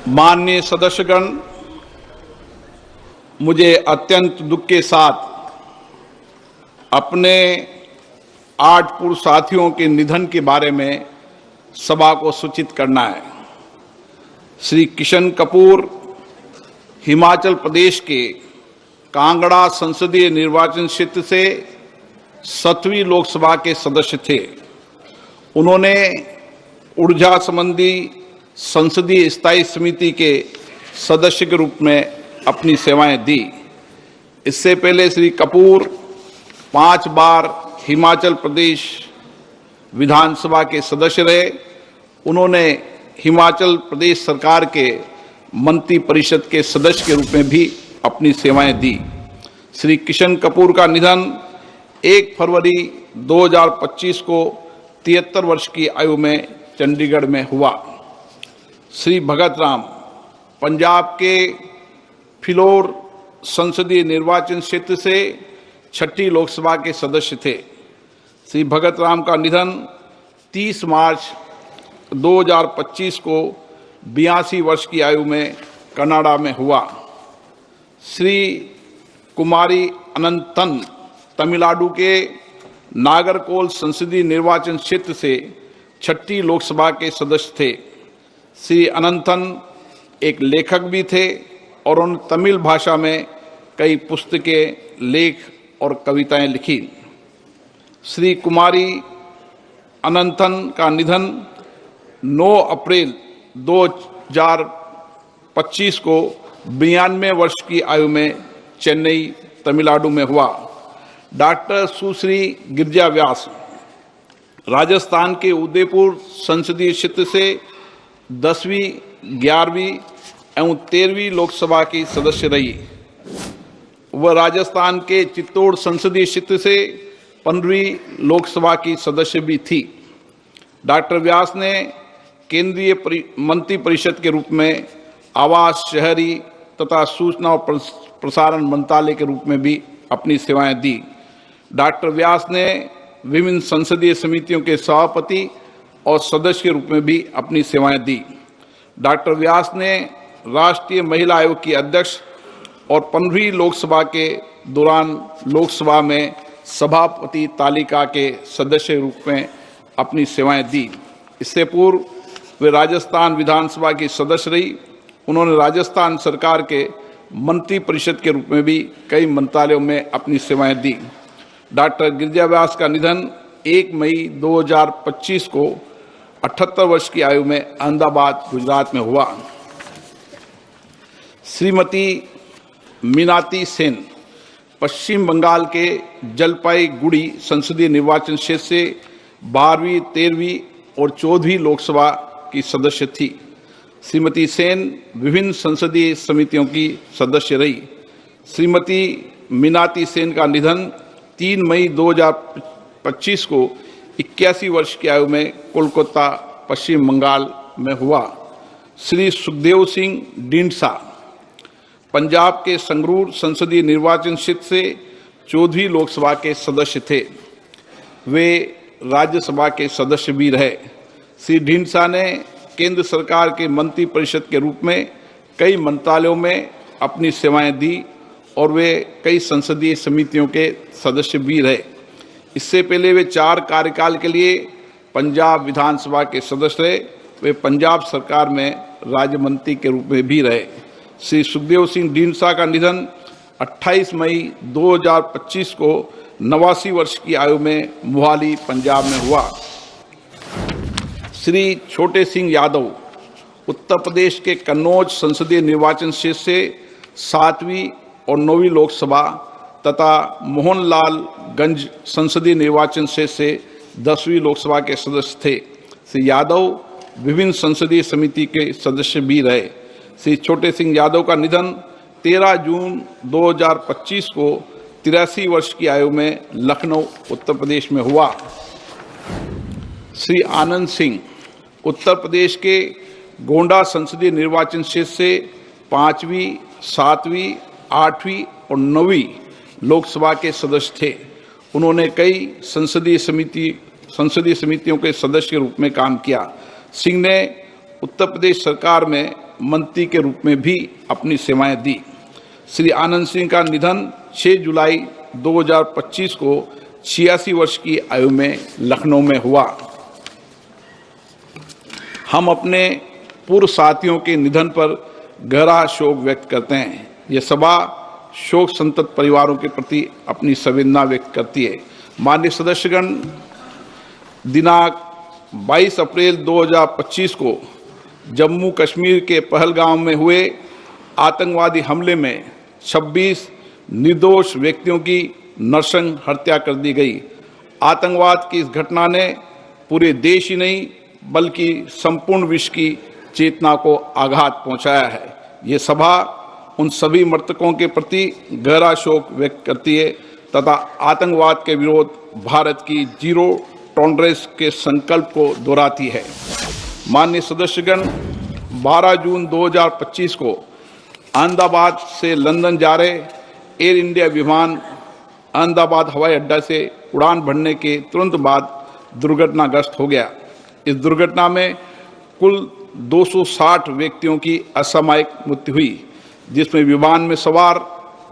माननीय सदस्यगण, मुझे अत्यंत दुख के साथ अपने 8 पूर्व साथियों के निधन के बारे में सभा को सूचित करना है। श्री किशन कपूर हिमाचल प्रदेश के कांगड़ा संसदीय निर्वाचन क्षेत्र से 7वीं लोकसभा के सदस्य थे। उन्होंने ऊर्जा संबंधी संसदीय स्थायी समिति के सदस्य के रूप में अपनी सेवाएं दी। इससे पहले श्री कपूर 5 बार हिमाचल प्रदेश विधानसभा के सदस्य रहे। उन्होंने हिमाचल प्रदेश सरकार के मंत्री परिषद के सदस्य के रूप में भी अपनी सेवाएं दी। श्री किशन कपूर का निधन 1 फरवरी 2025 को 73 वर्ष की आयु में चंडीगढ़ में हुआ। श्री भगत राम पंजाब के फिलौर संसदीय निर्वाचन क्षेत्र से 6ठी लोकसभा के सदस्य थे। श्री भगत राम का निधन 30 मार्च 2025 को 82 वर्ष की आयु में कनाडा में हुआ। श्री कुमारी अनंतन तमिलनाडु के नागरकोल संसदीय निर्वाचन क्षेत्र से 6ठी लोकसभा के सदस्य थे। श्री अनंतन एक लेखक भी थे और उन्होंने तमिल भाषा में कई पुस्तकें, लेख और कविताएं लिखी। श्री कुमारी अनंतन का निधन 9 अप्रैल 2025 को 92 वर्ष की आयु में चेन्नई, तमिलनाडु में हुआ। डॉक्टर सुश्री गिरिजा व्यास राजस्थान के उदयपुर संसदीय क्षेत्र से 10वीं, 11वीं एवं 13वीं लोकसभा की सदस्य रही। वह राजस्थान के चित्तौड़ संसदीय क्षेत्र से 15वीं लोकसभा की सदस्य भी थी। डॉक्टर व्यास ने केंद्रीय मंत्री परिषद के रूप में आवास, शहरी तथा सूचना और प्रसारण मंत्रालय के रूप में भी अपनी सेवाएं दी। डॉक्टर व्यास ने विभिन्न संसदीय समितियों के सभापति और सदस्य के रूप में भी अपनी सेवाएं दी। डॉक्टर व्यास ने राष्ट्रीय महिला आयोग की अध्यक्ष और 15वीं लोकसभा के दौरान लोकसभा में सभापति तालिका के सदस्य के रूप में अपनी सेवाएं दी। इससे पूर्व वे राजस्थान विधानसभा की सदस्य रही। उन्होंने राजस्थान सरकार के मंत्री परिषद के रूप में भी कई मंत्रालयों में अपनी सेवाएं दी। डॉक्टर गिरिजा व्यास का निधन 1 मई 2025 को 78 वर्ष की आयु में अहमदाबाद, गुजरात में हुआ। श्रीमती मीनाती सेन पश्चिम बंगाल के जलपाईगुड़ी संसदीय निर्वाचन क्षेत्र से 12वीं, 13वीं और 14वीं लोकसभा की सदस्य थी। श्रीमती सेन विभिन्न संसदीय समितियों की सदस्य रही। श्रीमती मीनाती सेन का निधन 3 मई 2025 को 81 वर्ष की आयु में कोलकाता, पश्चिम बंगाल में हुआ। श्री सुखदेव सिंह ढींढसा पंजाब के संगरूर संसदीय निर्वाचन क्षेत्र से 14वीं लोकसभा के सदस्य थे। वे राज्यसभा के सदस्य भी रहे। श्री ढींढसा ने केंद्र सरकार के मंत्री परिषद के रूप में कई मंत्रालयों में अपनी सेवाएं दी और वे कई संसदीय समितियों के सदस्य भी रहे। इससे पहले वे 4 कार्यकाल के लिए पंजाब विधानसभा के सदस्य रहे। वे पंजाब सरकार में राज्य मंत्री के रूप में भी रहे। श्री सुखदेव सिंह ढींढसा का निधन 28 मई 2025 को 89 वर्ष की आयु में मोहाली, पंजाब में हुआ। श्री छोटे सिंह यादव उत्तर प्रदेश के कन्नौज संसदीय निर्वाचन क्षेत्र से 7वीं और 9वीं लोकसभा तथा मोहनलालगंज संसदीय निर्वाचन क्षेत्र से 10वीं लोकसभा के सदस्य थे। श्री यादव विभिन्न संसदीय समिति के सदस्य भी रहे। श्री छोटे सिंह यादव का निधन 13 जून 2025 को 83 वर्ष की आयु में लखनऊ, उत्तर प्रदेश में हुआ। श्री आनंद सिंह उत्तर प्रदेश के गोंडा संसदीय निर्वाचन क्षेत्र से 5वीं, 7वीं, 8वीं और 9वीं लोकसभा के सदस्य थे। उन्होंने कई संसदीय समितियों के सदस्य के रूप में काम किया। सिंह ने उत्तर प्रदेश सरकार में मंत्री के रूप में भी अपनी सेवाएं दी। श्री आनंद सिंह का निधन 6 जुलाई 2025 को 86 वर्ष की आयु में लखनऊ में हुआ। हम अपने पूर्व साथियों के निधन पर गहरा शोक व्यक्त करते हैं। यह सभा शोक संतप्त परिवारों के प्रति अपनी संवेदना व्यक्त करती है। माननीय सदस्यगण, दिनांक 22 अप्रैल 2025 को जम्मू कश्मीर के पहलगाम में हुए आतंकवादी हमले में 26 निर्दोष व्यक्तियों की नृशंस हत्या कर दी गई। आतंकवाद की इस घटना ने पूरे देश ही नहीं बल्कि संपूर्ण विश्व की चेतना को आघात पहुंचाया है। ये सभा उन सभी मृतकों के प्रति गहरा शोक व्यक्त करती है तथा आतंकवाद के विरोध भारत की जीरो टॉलरेंस के संकल्प को दोहराती है। माननीय सदस्यगण, 12 जून 2025 को अहमदाबाद से लंदन जा रहे एयर इंडिया विमान अहमदाबाद हवाई अड्डा से उड़ान भरने के तुरंत बाद दुर्घटनाग्रस्त हो गया। इस दुर्घटना में कुल 260 व्यक्तियों की असामयिक मृत्यु हुई, जिसमें विमान में सवार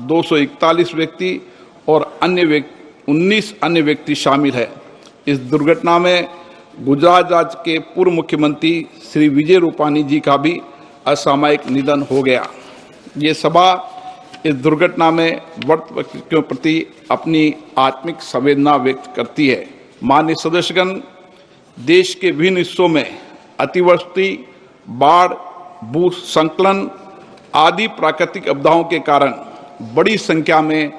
241 व्यक्ति और 19 अन्य व्यक्ति शामिल है। इस दुर्घटना में गुजरात राज्य के पूर्व मुख्यमंत्री श्री विजय रूपानी जी का भी असामयिक निधन हो गया। ये सभा इस दुर्घटना में मृत व्यक्तियों के प्रति अपनी आत्मिक संवेदना व्यक्त करती है। माननीय सदस्यगण, देश के विभिन्न हिस्सों में अतिवृष्टि, बाढ़, भूस्खलन आदि प्राकृतिक आपदाओं के कारण बड़ी संख्या में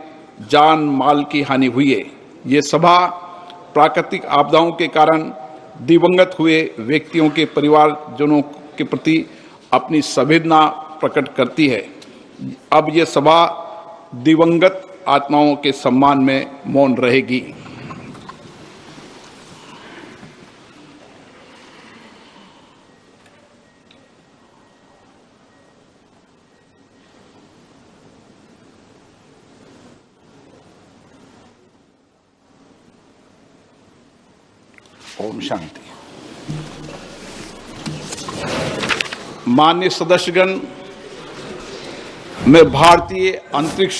जान माल की हानि हुई है। ये सभा प्राकृतिक आपदाओं के कारण दिवंगत हुए व्यक्तियों के परिवारजनों के प्रति अपनी संवेदना प्रकट करती है। अब ये सभा दिवंगत आत्माओं के सम्मान में मौन रहेगी। ओम शांति। माननीय सदस्यगण, मैं भारतीय अंतरिक्ष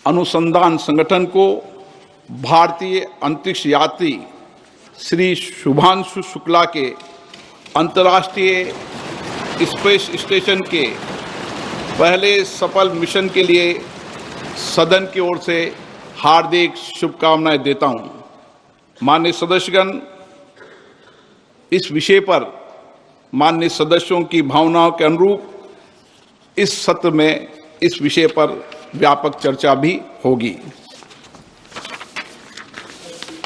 अनुसंधान संगठन को भारतीय अंतरिक्ष यात्री श्री शुभांशु शुक्ला के अंतर्राष्ट्रीय स्पेस स्टेशन के पहले सफल मिशन के लिए सदन की ओर से हार्दिक शुभकामनाएं देता हूं। माननीय सदस्यगण, इस विषय पर माननीय सदस्यों की भावनाओं के अनुरूप इस सत्र में इस विषय पर व्यापक चर्चा भी होगी।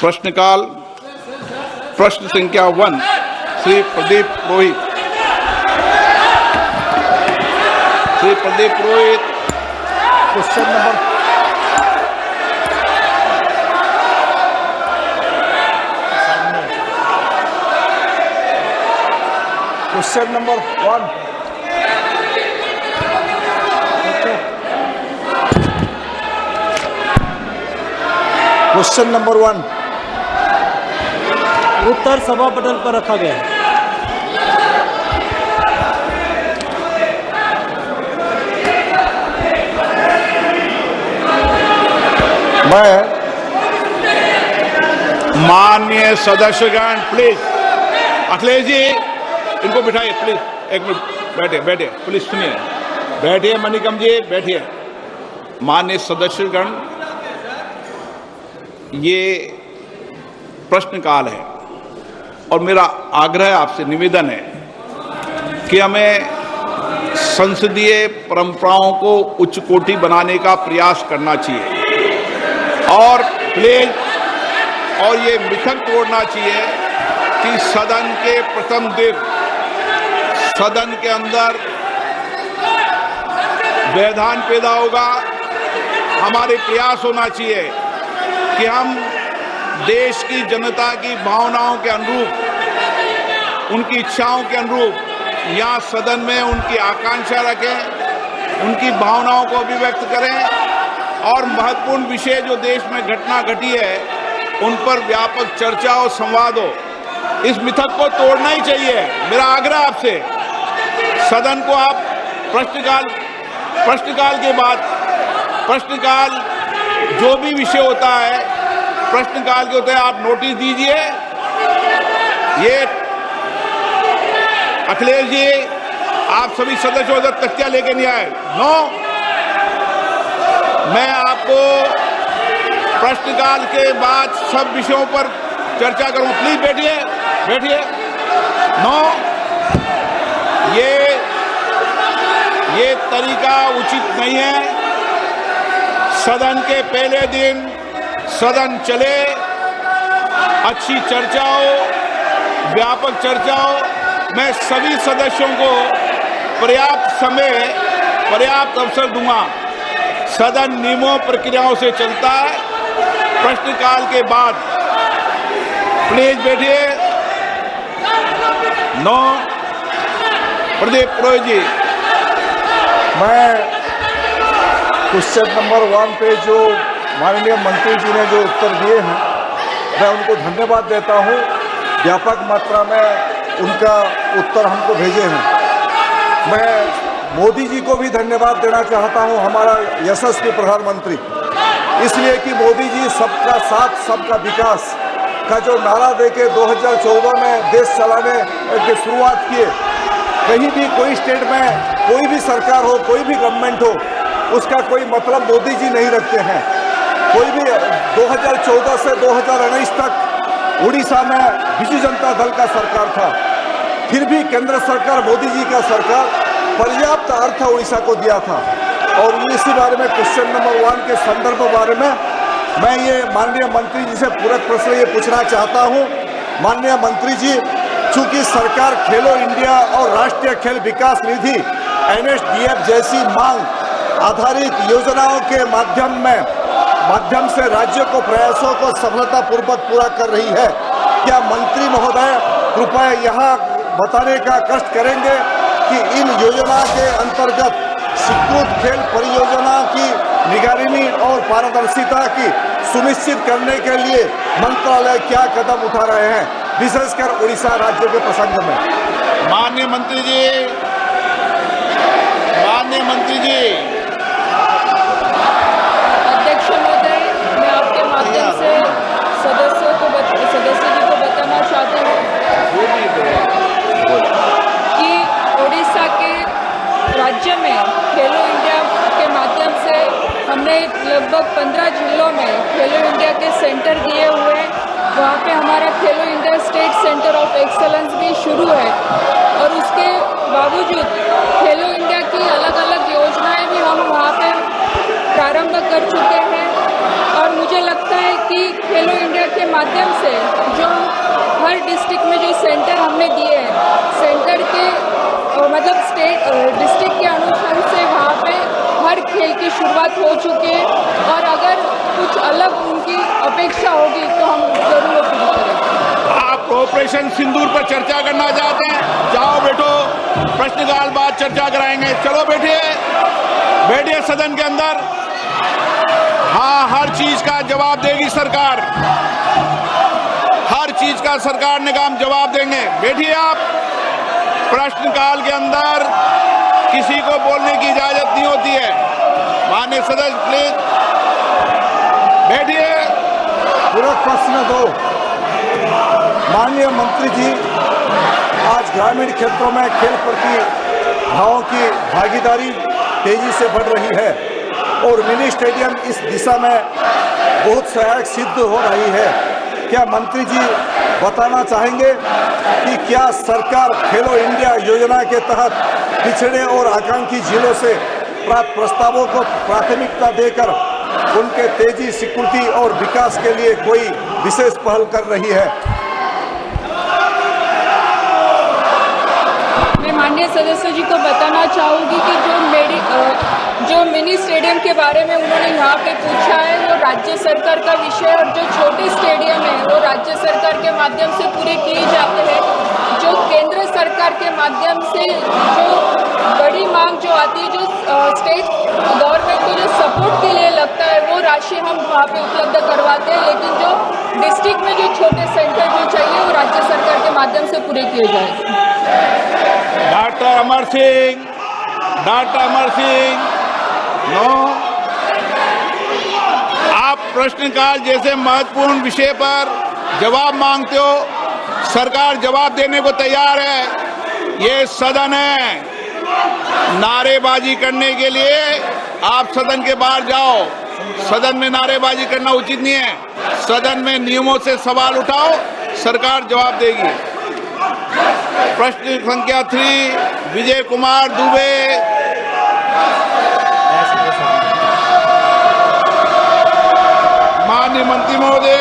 प्रश्नकाल। प्रश्न संख्या 1 Shri Pradeep Purohit. Shri Pradeep Purohit, question number Question number 1. Question number 1. उत्तर सभा पटल पर रखा गया है। मैं माननीय सदस्यगण, प्लीज अखिलेश जी इनको बिठाइए प्लीज। एक मिनट बैठिए प्लीज, सुनिए, बैठिए मणिकम जी, बैठिए। माननीय सदस्यगण, ये प्रश्नकाल है और मेरा आग्रह आपसे निवेदन है कि हमें संसदीय परंपराओं को उच्च कोटि बनाने का प्रयास करना चाहिए और प्लीज और ये मिथक तोड़ना चाहिए कि सदन के प्रथम दिन सदन के अंदर व्यवधान पैदा होगा। हमारे प्रयास होना चाहिए कि हम देश की जनता की भावनाओं के अनुरूप, उनकी इच्छाओं के अनुरूप यहाँ सदन में उनकी आकांक्षा रखें, उनकी भावनाओं को अभिव्यक्त करें और महत्वपूर्ण विषय जो देश में घटना घटी है उन पर व्यापक चर्चा और संवाद हो। इस मिथक को तोड़ना ही चाहिए। मेरा आग्रह आपसे, सदन को आप प्रश्नकाल के बाद प्रश्नकाल जो भी विषय होता है प्रश्नकाल के होते हैं, आप नोटिस दीजिए। ये अखिलेश जी, आप सभी सदस्यों उधर तख्तियां लेके नहीं आए। नो, मैं आपको प्रश्नकाल के बाद सब विषयों पर चर्चा करूं। प्लीज बैठिए, बैठिए। नो, ये तरीका उचित नहीं है। सदन के पहले दिन सदन चले, अच्छी चर्चा हो, व्यापक चर्चा हो। मैं सभी सदस्यों को पर्याप्त समय, पर्याप्त अवसर दूंगा। सदन नियमों प्रक्रियाओं से चलता है। प्रश्नकाल के बाद प्लीज बैठिए। नो, प्रदीप पुरोहित जी। मैं क्वेश्चन नंबर 1 पे जो माननीय मंत्री जी ने जो उत्तर दिए हैं, मैं उनको धन्यवाद देता हूं। व्यापक मात्रा में उनका उत्तर हमको भेजे हैं। मैं मोदी जी को भी धन्यवाद देना चाहता हूं, हमारा यशस्वी प्रधानमंत्री, इसलिए कि मोदी जी सबका साथ सबका विकास का जो नारा देके 2014 में देश चलाने की शुरुआत किए। कहीं भी कोई स्टेट में कोई भी सरकार हो, कोई भी गवर्नमेंट हो, उसका कोई मतलब मोदी जी नहीं रखते हैं। कोई भी 2014 से 2019 तक उड़ीसा में बिजू जनता दल का सरकार था, फिर भी केंद्र सरकार, मोदी जी का सरकार पर्याप्त अर्थ उड़ीसा को दिया था। और इसी बारे में क्वेश्चन नंबर 1 के संदर्भ बारे में मैं ये माननीय मंत्री जी से पूरक प्रश्न ये पूछना चाहता हूँ। माननीय मंत्री जी, चूंकि सरकार खेलो इंडिया और राष्ट्रीय खेल विकास निधि NSDF जैसी मांग आधारित योजनाओं के माध्यम से राज्यों को प्रयासों को सफलतापूर्वक पूरा कर रही है, क्या मंत्री महोदय कृपया यहाँ बताने का कष्ट करेंगे कि इन योजना के अंतर्गत स्वीकृत खेल परियोजना की निगरानी और पारदर्शिता की सुनिश्चित करने के लिए मंत्रालय क्या कदम उठा रहे हैं, विशेषकर उड़ीसा राज्य के प्रसंग में? माननीय मंत्री जी, अध्यक्ष महोदय, मैं आपके माध्यम से सदस्य जी को बताना चाहती हूँ कि उड़ीसा के राज्य में खेलो इंडिया के माध्यम से हमने लगभग 15 जिलों में खेलो इंडिया के सेंटर दिए हुए हैं। वहाँ पे हमारा खेलो India state centre of excellence भी शुरू है और उसके बावजूद खेलो इंडिया की अलग अलग योजनाएं भी हम वहाँ पे प्रारंभ कर चुके हैं। और मुझे लगता है कि खेलो इंडिया के माध्यम से जो हर डिस्ट्रिक्ट में जो सेंटर हमने दिए हैं, सेंटर के मतलब डिस्ट्रिक्ट के अनुसार से वहाँ पे हर खेल की शुरुआत हो चुकी है और अगर कुछ अलग उनकी अपेक्षा होगी तो हम जरूर पूरी करेंगे। आप ऑपरेशन सिंदूर पर चर्चा करना चाहते हैं? जाओ बैठो, प्रश्नकाल बाद चर्चा कराएंगे। चलो बैठिए, बैठिए सदन के अंदर। हाँ, हर चीज का जवाब देगी सरकार, हर चीज का सरकार ने काम जवाब देंगे। बैठिए आप। प्रश्नकाल के अंदर किसी को बोलने की इजाजत नहीं होती है। माननीय सदस्य प्लीज बैठिए। पूरक प्रश्न 2। माननीय मंत्री जी, आज ग्रामीण क्षेत्रों में खेल प्रतिभाओं की भागीदारी तेजी से बढ़ रही है और मिनी स्टेडियम इस दिशा में बहुत सहायक सिद्ध हो रही है। क्या मंत्री जी बताना चाहेंगे कि क्या सरकार खेलो इंडिया योजना के तहत पिछड़े और आकांक्षी जिलों से प्राप्त प्रस्तावों को प्राथमिकता देकर उनके तेजी, स्वीकृति और विकास के लिए कोई विशेष पहल कर रही है? मैं माननीय सदस्य जी को बताना चाहूँगी कि जो मिनी स्टेडियम के बारे में उन्होंने यहाँ पे पूछा है वो राज्य सरकार का विषय है और जो छोटे स्टेडियम है वो राज्य सरकार के माध्यम से पूरे किए जाते हैं। जो केंद्र सरकार के माध्यम से जो बड़ी मांग जो आती है, जो स्टेट गवर्नमेंट को जो सपोर्ट के लिए लगता है वो राशि हम वहाँ पे उपलब्ध करवाते हैं, लेकिन जो डिस्ट्रिक्ट में जो छोटे सेंटर जो चाहिए वो राज्य सरकार के माध्यम से पूरे किए जाएंगे। Doctor Amar Singh, no. आप प्रश्नकाल जैसे महत्वपूर्ण विषय पर जवाब मांगते हो, सरकार जवाब देने को तैयार है। ये सदन है, नारेबाजी करने के लिए आप सदन के बाहर जाओ। सदन में नारेबाजी करना उचित नहीं है। सदन में नियमों से सवाल उठाओ, सरकार जवाब देगी। प्रश्न संख्या 3 विजय कुमार दुबे। माननीय मंत्री महोदय,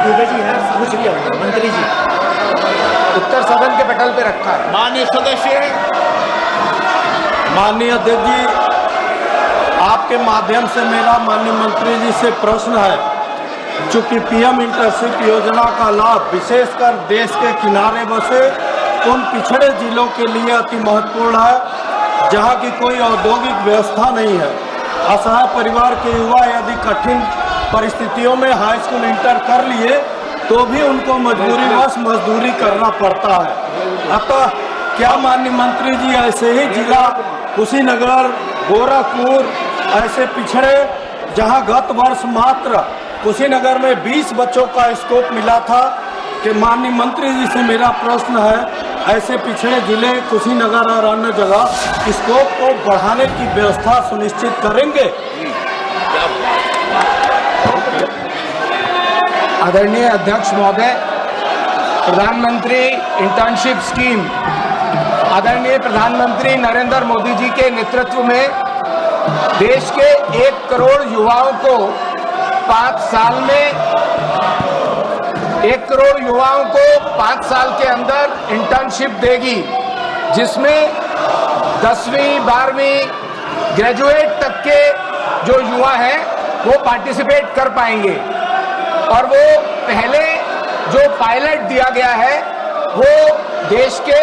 दुबे जी हैं, पूछ लिया मंत्री जी। उत्तर सदन के पटल पे रखा है। माननीय सदस्य, माननीय अध्यक्ष जी, आपके माध्यम से मेरा माननीय मंत्री जी से प्रश्न है। चूंकि पीएम इंटर्नशिप योजना का लाभ विशेषकर देश के किनारे बसे उन पिछड़े जिलों के लिए अति महत्वपूर्ण है जहां की कोई औद्योगिक व्यवस्था नहीं है। असहाय परिवार के युवा यदि कठिन परिस्थितियों में हाई स्कूल इंटर कर लिए तो भी उनको मजबूरीवश मजदूरी करना पड़ता है। अतः क्या माननीय मंत्री जी ऐसे ही जिला कुशीनगर, गोरखपुर ऐसे पिछड़े जहां गत वर्ष मात्र कुशीनगर में 20 बच्चों का स्कोप मिला था कि माननीय मंत्री जी से मेरा प्रश्न है, ऐसे पिछड़े जिले कुशीनगर और अन्य जगह स्कोप को बढ़ाने की व्यवस्था सुनिश्चित करेंगे? आदरणीय अध्यक्ष महोदय, प्रधानमंत्री इंटर्नशिप स्कीम आदरणीय प्रधानमंत्री नरेंद्र मोदी जी के नेतृत्व में देश के 1 करोड़ युवाओं को 5 साल में 1 करोड़ युवाओं को 5 साल के अंदर इंटर्नशिप देगी, जिसमें 10वीं 12वीं ग्रेजुएट तक के जो युवा हैं वो पार्टिसिपेट कर पाएंगे। और वो पहले जो पायलट दिया गया है वो देश के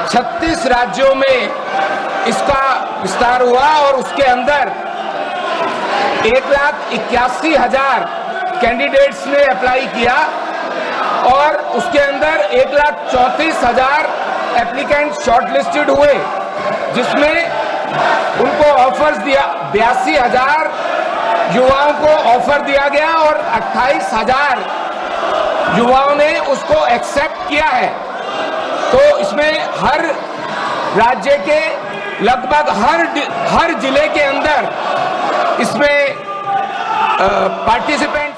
36 राज्यों में इसका विस्तार हुआ और उसके अंदर 1,81,000 कैंडिडेट्स ने अप्लाई किया और उसके अंदर 1,34,000 एप्लीकेंट शॉर्टलिस्टेड हुए, जिसमें उनको ऑफर्स दिया 82,000 युवाओं को ऑफर दिया गया और 28,000 युवाओं ने उसको एक्सेप्ट किया है। तो इसमें हर राज्य के लगभग हर जिले के अंदर इसमें पार्टिसिपेंट